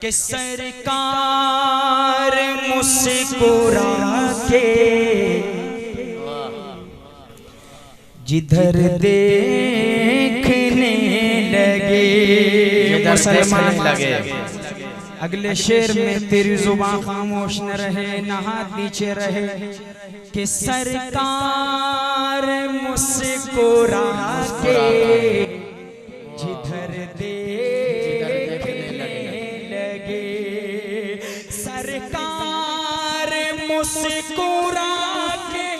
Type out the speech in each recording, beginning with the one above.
कि सरकार मुस्कुरा के जिधर देखने लगे मुसलमान लगे। अगले शेर में तेरी जुबान खामोश न रहे, न हाथ नीचे रहे। कि सरकार मुस्कुरा के जिधर देखने लगे, सरकार मुस्कुरा के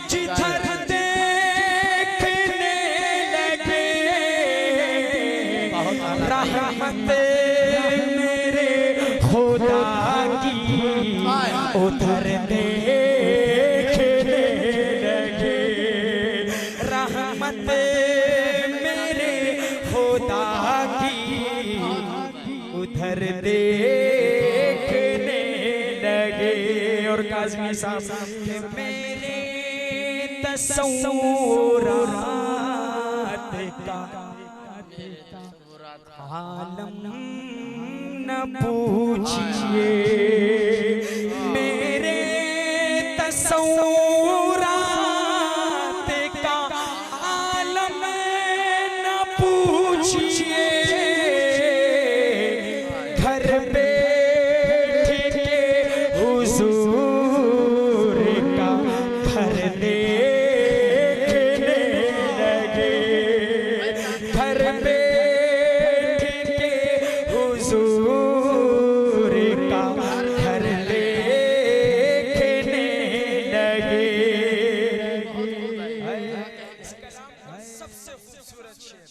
जिधर देखने लगे, रहमत मेरे खुदा की उधर देखने लगे, रहमत मेरे खुदा की उधर देखने लगे। और काज़मी साहब के मेरे तस्वुरात का आलम न पूछिए, मेरे तस्वुरात का आलम न पूछिए। घर बैठ के हुजूर का घर देखने लगे, घर बैठ के हुजूर का घर देखने लगे। सबसे खूबसूरत शेर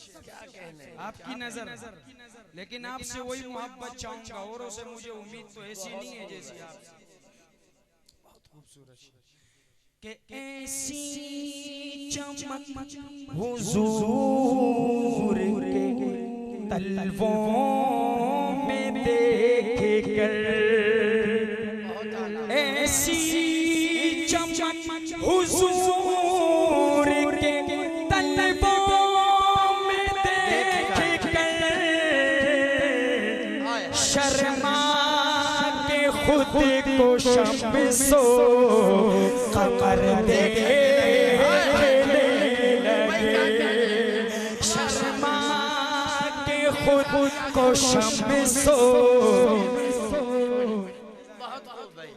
आपकी नजर, लेकिन आपसे वही मोहब्बत चाहूंगा, औरों से मुझे उम्मीद तो ऐसी नहीं है जैसी आपसे। बहुत खूबसूरत कि ऐसी चमक हुजूर के तलवों में देख कर, ऐसी चमक हुजूर के तलवों में देख कर, शर्मा के खुद को शम्सो कमर देखने लगे, शर्मा के खुद को शम्सो। बहुत खूब भाई,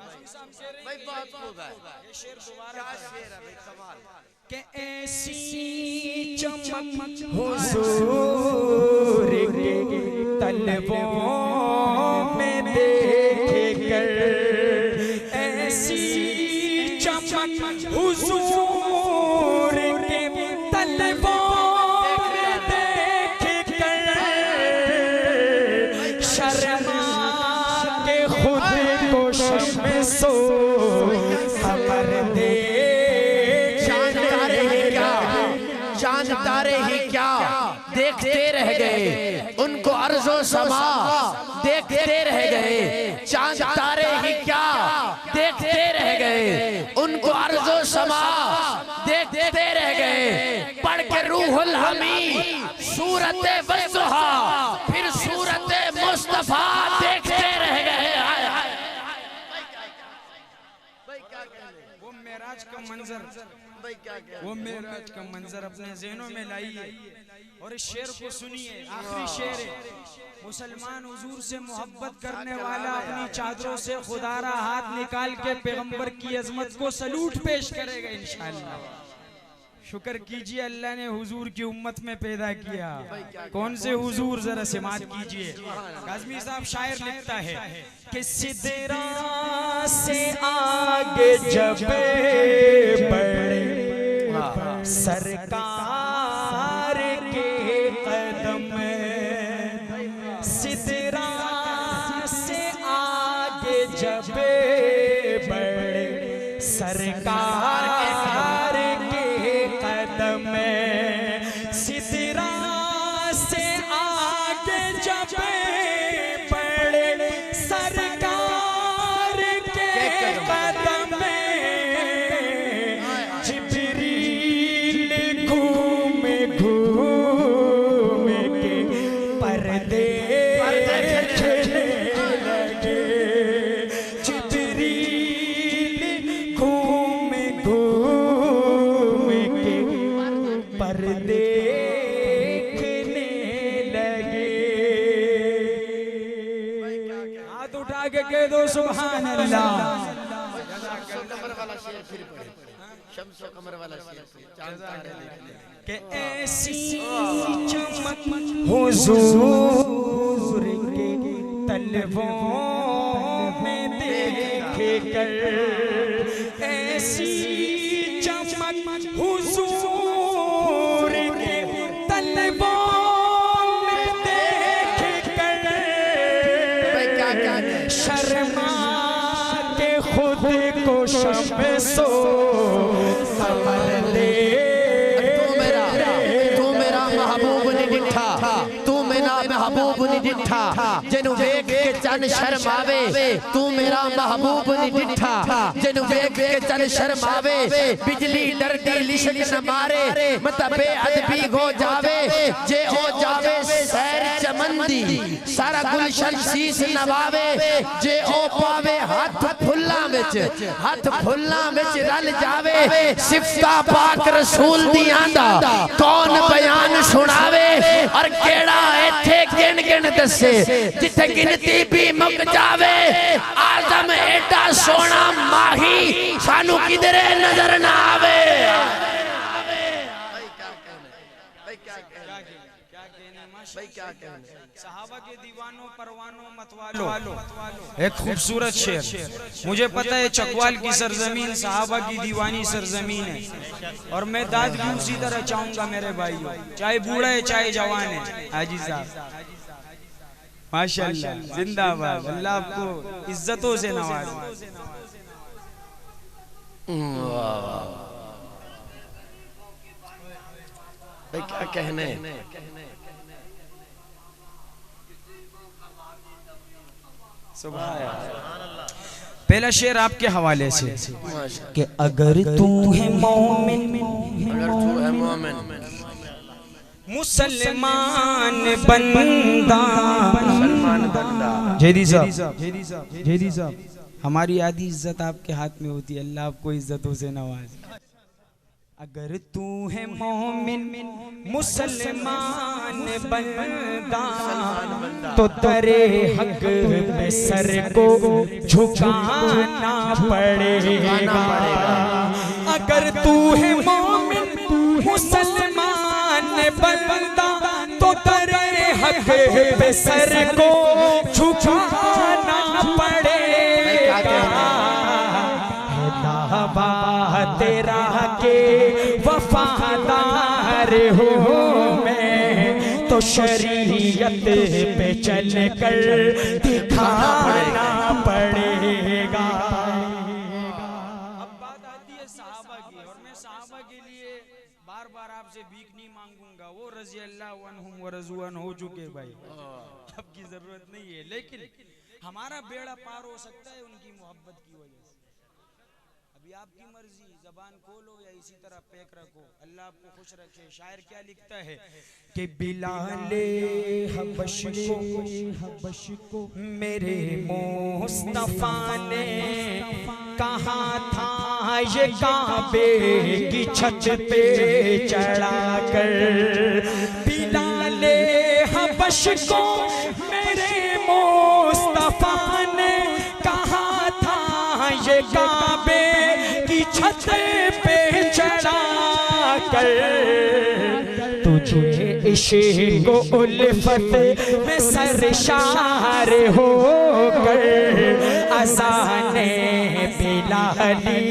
बहुत खूब है। ये शेर दोबारा शेर है भाई, कमाल। कि ऐसी चमक हुजूर के तलवों में देख कर, ऐसी चमक हुजूर के तलवों में देख कर, शर्मा के खुद को शम्सो कमर चांद तारे ही क्या देखते रह गए, उनको अर्ज़ो समा देखते रह गए। चांद तारे ही क्या देखते रह गए, उनको अर्ज़ो समा देखते रह गए। पढ़ के रूहुल हमी सूरत वज़्ज़ुहा, फिर सूरत मुस्तफा देखते रह गए। वो मेराज का मंजर, वो मेराज का मंजर अपने ज़हनों में लाइए और इस शेर को सुनिए। आखिरी शेर है। मुसलमान हुजूर से मोहब्बत करने वाला अपनी चादरों से खुदारा हाथ निकाल के पैगंबर की अजमत को सलूट पेश करेगा इंशाअल्लाह। शुक्र कीजिए अल्लाह ने हुजूर की उम्मत में पैदा किया। कौन से हुजूर, जरा समात कीजिए। काज़मी साहब शायर लिखता है कि सिदरा से आगे जब बढ़े सरकार के कदम, सिदरा से आगे जब बढ़े सरकार के कदम, सिदरा से आगे जब बढ़े सरकार के कदम, जिब्रील उठा के कह दो सुभान अल्लाह। शम्सो कमर वाला के ऐसी चमक हुजूर के तलवों में देख कर, ऐसी चमक हुजूर के तलवों में देख कर, शर्मा के खुद को शम्सो समर ले। महबूब नी डिठा जिनु वेख के चन शर्मावे, तू मेरा महबूब नी डिठा जिनु वेख के चन शर्मावे। बिजली डरदी लिशक न मारे, मत बेअदबी हो जावे, जे हो जावे सैर चमंदी सारा गुलशन शीश नवावे, जे ओ पावे हाथ फुल्लां विच रल जावे। सिफता पाक रसूल दी आंदा कौन बयान सुनावे, और केड़ा इत्थे गिन गिन दसे जिथे गिनती भी मुक जावे। आदम एडा सोना माही सानू किधरे नजर ना आवे। सहाबा के दीवानों परवानों मतवालों, एक खूबसूरत शेर। मुझे पता है चकवाल की सरजमीन सहाबा की दीवानी सरजमीन है, और मैं दाद भी उसी तरह चाहूंगा मेरे भाइयों, चाहे बूढ़ा है चाहे जवान है। हाजी साहब माशाल्लाह जिंदाबाद, अल्लाह आपको इज्जतों से नवाजे। क्या कहने। पहला शेर आपके हवाले से कि अगर तू है मोमिन, मुसलमान बंदा, जेदी साहब हमारी आधी इज्जत आपके हाथ में होती है, अल्लाह आपको इज्जतों से नवाजे। अगर तू है मोमिन मुसलमान बंदा, तो दरे हक पे सर को झुकाना पड़ेगा। अगर तू है मोमिन मुसलमान बंदा, तो दरे हक पे सर को झुकाना पड़ेगा। दावा तेरा के वफादार हो मैं, तो शरीयत पे चल कर दिखाना पड़ेगा। अब बात आती है सहाबा की, और मैं सहाबा के लिए बार बार आपसे भीख नहीं मांगूंगा, वो रज़ी अल्लाह अन्हुम व रज़ू अन्हु हो चुके भाई, अब की जरूरत नहीं है। लेकिन हमारा बेड़ा पार हो सकता है उनकी मोहब्बत की वजह से। अभी आपकी मर्जी, जबान खोलो या इसी तरह पैक रखो, अल्लाह आपको खुश रखे। शायर क्या लिखता है कि बिलाले हबश को मेरे मुस्तफा ने कहा था ये काबे की छत पे चढ़ा कर। बिलाले हबश को मेरे मुस्तफा ने कहा था ये काबे की छत पे चढ़ा कर, तुझे इश्क़ व उल्फत में सरशार हो कर, अज़ाने बिलाली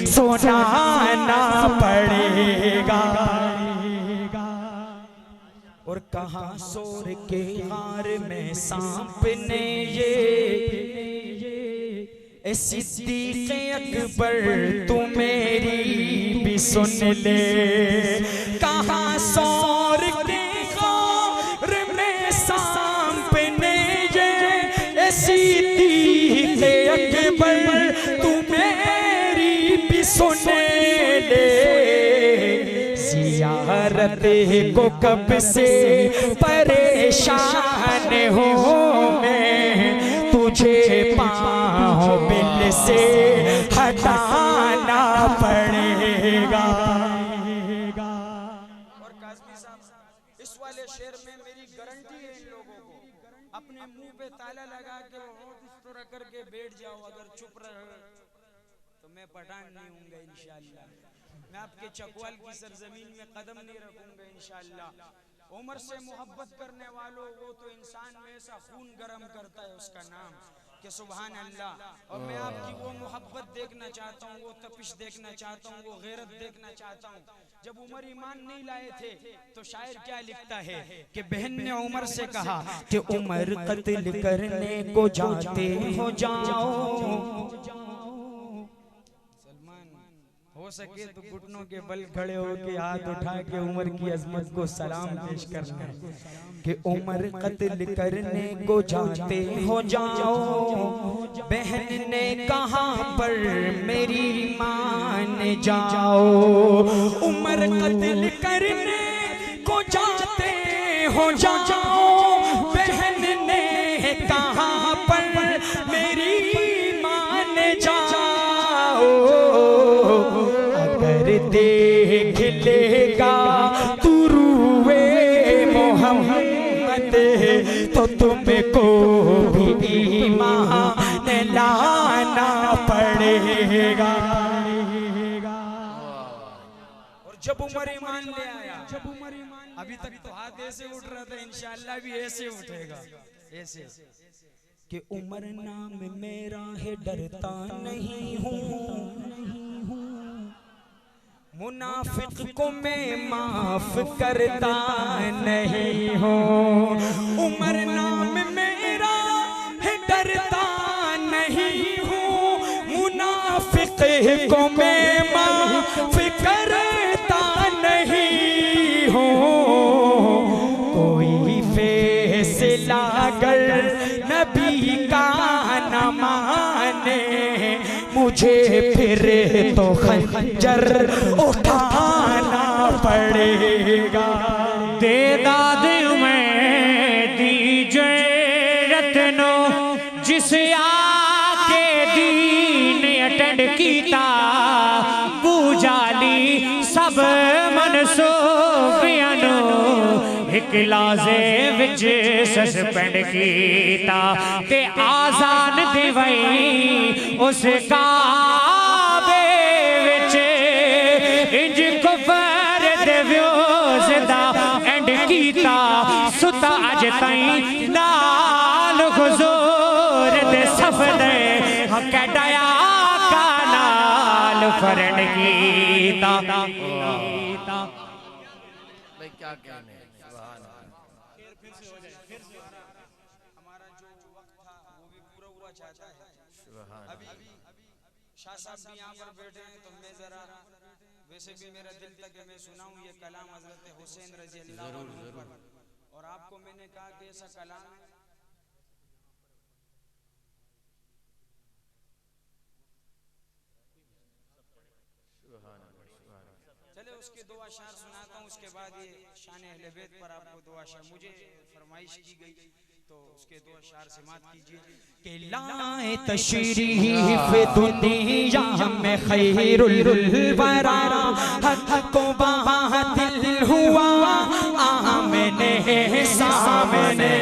सुनाना पड़ेगा। और कहा सोर के हार में सांप ने ये सिद्दीक़ अकबर तू मेरी भी सुन ले। कहा सौर के खार में सांप ने ये सिद्दीक़ अकबर तू मेरी भी सुन ले। ज़ियारत को कब से परेशान हो मैं, तुझे पाँव बिल से हटाना पड़ेगा। और काज़मी साहब इस वाले शेर में मेरी गारंटी है इन लोगों को, अपने मुंह पे ताला लगा के होठ इस तरह करके बैठ जाओ, अगर चुप रहे तो मैं पठान नहीं हूँगा इंशाअल्लाह। मैं आपके चकवाल की सरजमीन में कदम नहीं रखूंगा इंशाअल्लाह। उमर से मोहब्बत करने वालों, वो तो इंसान में ऐसा खून गर्म करता है उसका नाम कि सुभान अल्लाह। और मैं आपकी वो मोहब्बत देखना चाहता हूँ, वो तपिश देखना चाहता हूँ, वो गैरत देखना चाहता हूँ। जब उमर ईमान नहीं लाए थे तो शायर क्या लिखता है कि बहन ने उमर से कहा कि उमर कत्ल करने को जाते हो जाओ। हो सके तो घुटनों के बल खड़े होके हाथ उठा के उमर की अजमत को सलाम पेश करना कि उमर कत्ल करने को जाते हो जाओ। बहन ने कहा पर मेरी मान जाओ। उमर कत्ल करने को जाते हो जाओ। बहन ने कहा पर मेरी मान जाओ। देख लेगा तू रूए मोहम्मद तो तुमको भी ईमान लाना पड़ेगा। और जब उमर ईमान ले आया, अभी तक तो हाथ ऐसे उठ रहा था, इंशाअल्लाह भी ऐसे उठेगा, ऐसे कि उमर नाम मेरा है डरता नहीं हूँ। मुनाफिक को मैं माफ करता नहीं हूँ। उमर नाम मेरा है डरता नहीं हूँ। मुनाफिक को मैं माफ करता नहीं हूँ। कोई फैसला अगर नबी का न माने मुझे फिर तो खंजर उठाना पड़ेगा। दे दाद में दीजे रत्नो जिस आके दीन अटेंड कीता बूझाली सब मनसूबियानो एक लाजे विच सस्पेंड कीता ते आजान दिवाई उस काबे विच इंज कुफर दे व्यूज दा एंड कीता सुता अज ताईं नाल हुजूर दे सफदे कैडाया का नाल फरन कीता। भाई क्या कहने, हमारा जो वक्त था वो भी पूरा हुआ चाहता है। अभी शाह साहब भी यहाँ पर बैठे हैं तो मैं जरा, वैसे भी मेरा दिल था कि मैं सुनाऊं ये कलाम हजरत हुसैन रजी अल्लाह अन्हु पर। और आपको मैंने कहा कि ऐसा कलाम है चले उसके दो अशार सुनाता हूँ, उसके बाद ये शान अहले बैत पर आपको दो अशार मुझे फरमाइश की गई तो उसके दो अशार समात कीजिए कि लाए तशरीफ दुनिया में खैरुल वरा हक को बातिल हुआ आमने सामने।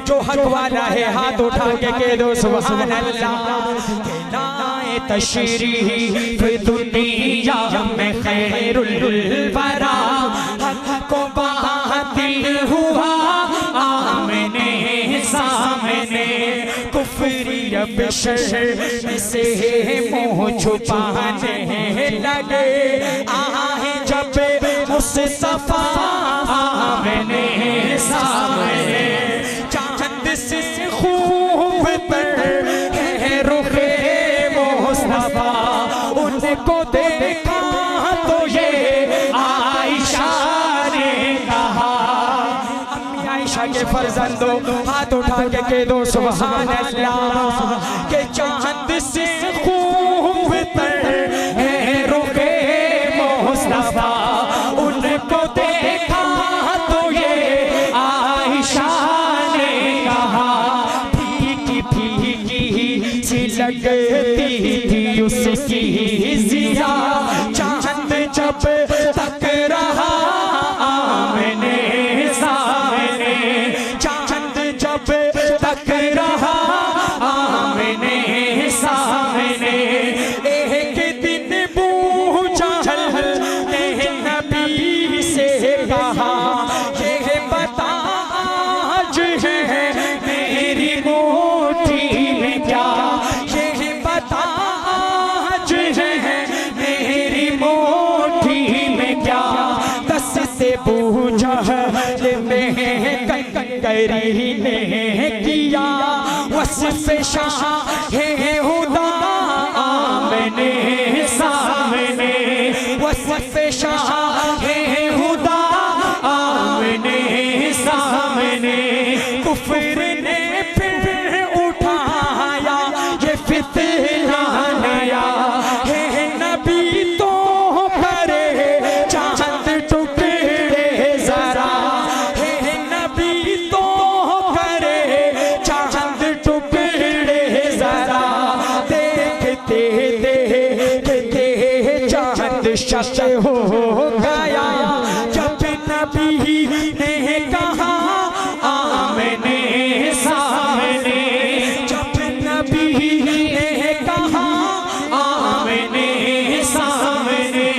जो हक वाला है हाथ उठा के कह दो सुभान अल्लाह। तशरीफ दुनिया में खैरुल वरा हक को बातिल हुआ आमने सामने। कुफरी बशर से मुँह छुपाने लगे आहे जब मुस्तफा आमने सामने। चांद से खूब पर है रुखे मुस्तफा उनको देखा तो ये आयशा ने कहा। अम्मी आयशा के फर्जंदो हाथ उठा के कह दो सुभान अल्लाह के चांद से खूब तर है रुखे मुस्तफा उनको देखा तो ये आयशा ने कहा। फीकी फीकी सी लगती थी उसकी जिया चांद जब तक रहा आमने सामने। चांद जब शाह है हुदा आमने सामने, वसफ शाह है हुदा आमने सामने। कुफ्र ने फिर उठाया ये फितना नया, है नबी तो करे चांद टुकड़े जरा, है नबी तो करे चांद टुकड़े जरा। देखते देखते चांद शश हो गया, जब नबी ने कहा आमने सामने, जब नबी ने कहा आमने सामने।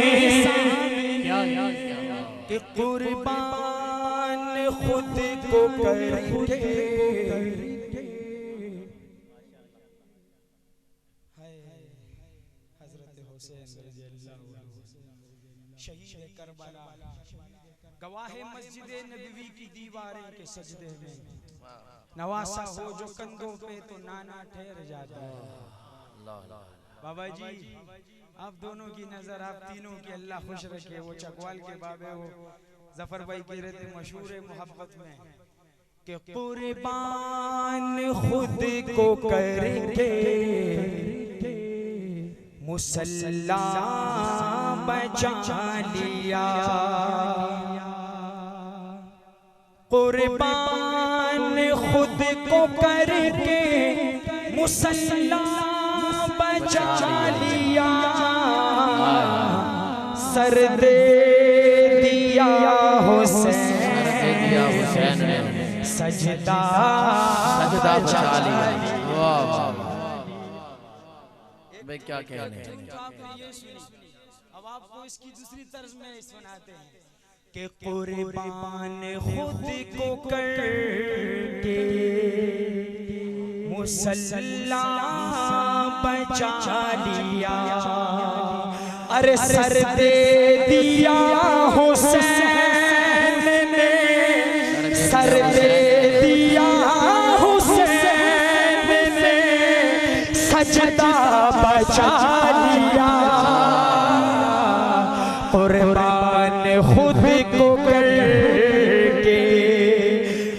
कि कुर्बान खुद को करके शहीद करबला, गवाह मस्जिद नबवी की दीवारें के सजदे में, नवासा हो जो कंधों पे तो नाना ठहर जाता है। बाबा जी आप दोनों की नजर, आप तीनों की अल्लाह खुश रखे। वो चकवाल के बाबे वो जफर भाई कह रहे थे मशहूर मोहब्बत में कि कुर्बान खुद को करके मुसल्ला बचा लिया, कुर्बान खुद को करके मुसल्ला बचा लिया। सर दे दिया हुसैन ने सजदा बचा लिया। वाह वाह भाई क्या कहने हैं। अब आपको इसकी दूसरी तर्ज में सुनाते हैं कि कुर्बान खुद को करके मुसल्ला बचा लिया। अरे सर दे दिया हुसैन ने, सर दे दिया हुसैन ने सजदा बचा लिया। कुर्बान खुद को करके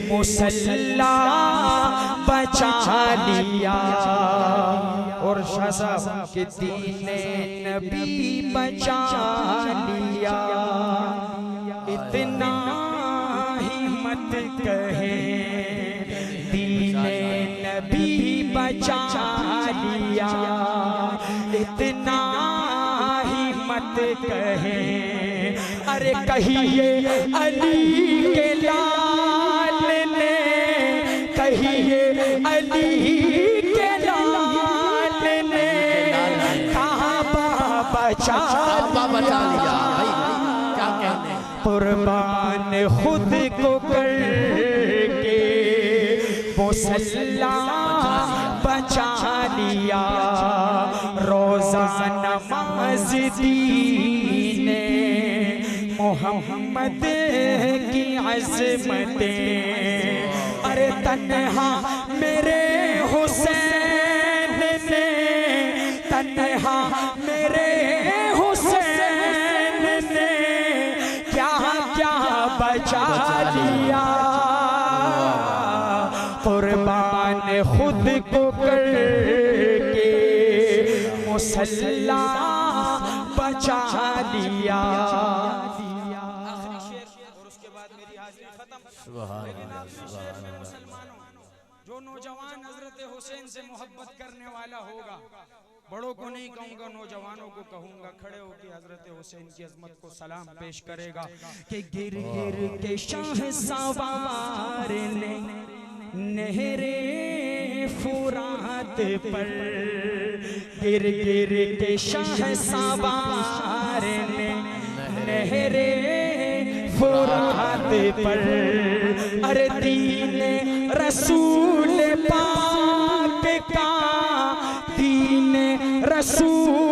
मुसल्ला बचा लिया। और शाह साहब के दीने नबी बचा लिया। इतना हिम्मत कहे दीने नबी बचा लिया। इतना हिम्मत कहे, अरे कहिए अली के लाल ने, कहिए अली के लाल ने काबा बचा लिया। क्या कहने। कुर्बान खुद को करके मुसल्ला बचा लिया। रोज़ा नमाज दीने मोहम्मद की अज़मतें, अरे तन्हा मेरे हुसैन ने, तन्हा मेरे हुसैन ने क्या क्या बचा लिया। कुर्बान खुद को करके मुसल्ला बचा लिया। और उसके बाद मेरी हाजिरी खत्म। लेकिन आप मुसलमानों, जो नौजवान हजरत हुसैन से मोहब्बत करने वाला होगा, बड़ों को नहीं कहूँगा, नौजवानों को कहूँगा, खड़े होकर हजरत हुसैन की अजमत को सलाम पेश करेगा कि गिर गिर के शाह सवार ने नहरे फुरात पर, गिर गिर के शाह सवार ने नहरे फुरात पर, अरे दीन रसूल पाक का, दीन रसूल